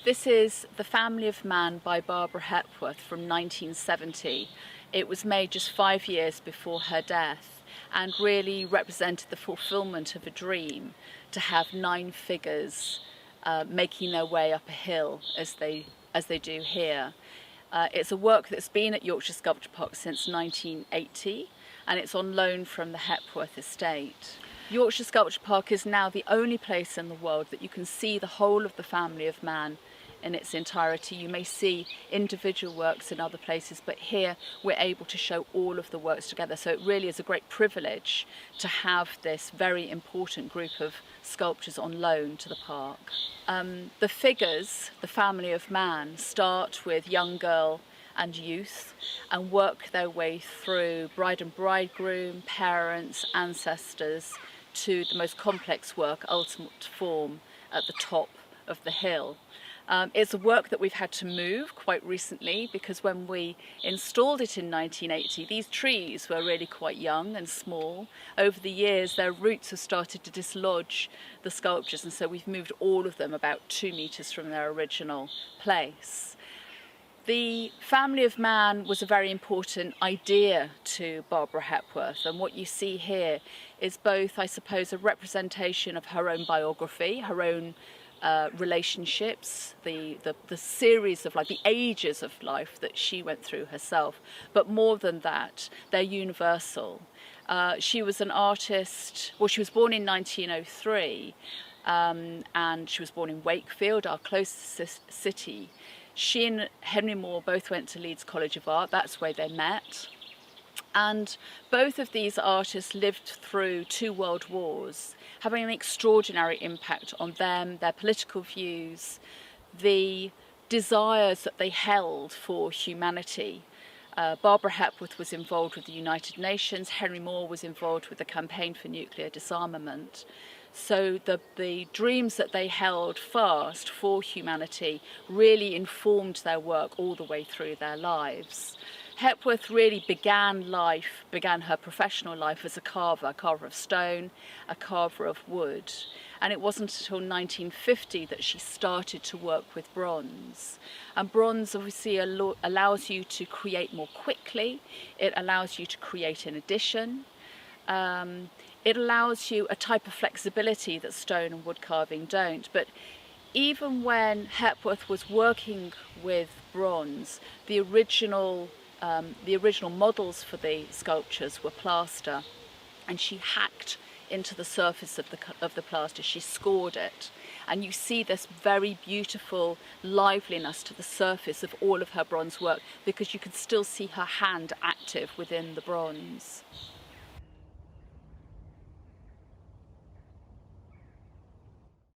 This is The Family of Man by Barbara Hepworth from 1970. It was made just 5 years before her death and really represented the fulfillment of a dream to have 9 figures making their way up a hill as they do here. It's a work that's been at Yorkshire Sculpture Park since 1980 and it's on loan from the Hepworth estate. Yorkshire Sculpture Park is now the only place in the world that you can see the whole of the family of man in its entirety. You may see individual works in other places, but here we're able to show all of the works together. So it really is a great privilege to have this very important group of sculptures on loan to the park. The figures, the family of man, start with young girl and youth and work their way through bride and bridegroom, parents, ancestors, to the most complex work, ultimate form, at the top of the hill. It's a work that we've had to move quite recently because when we installed it in 1980, these trees were really quite young and small. Over the years, their roots have started to dislodge the sculptures, and so we've moved all of them about 2 meters from their original place. The family of man was a very important idea to Barbara Hepworth, and what you see here is both, I suppose, a representation of her own biography, her own relationships, the series of life, the ages of life that she went through herself, but more than that, they're universal. She was an artist, well, she was born in 1903, and she was born in Wakefield, our closest city. She and Henry Moore both went to Leeds College of Art, that's where they met. And both of these artists lived through 2 world wars, having an extraordinary impact on them, their political views, the desires that they held for humanity. Barbara Hepworth was involved with the United Nations, Henry Moore was involved with the campaign for nuclear disarmament. So the dreams that they held fast for humanity really informed their work all the way through their lives. Hepworth really began her professional life as a carver of stone, a carver of wood. And it wasn't until 1950 that she started to work with bronze. And bronze obviously allows you to create more quickly. It allows you to create in addition. It allows you a type of flexibility that stone and wood carving don't. But even when Hepworth was working with bronze, the original models for the sculptures were plaster, and she hacked into the surface of the plaster. She scored it, and you see this very beautiful liveliness to the surface of all of her bronze work because you can still see her hand active within the bronze.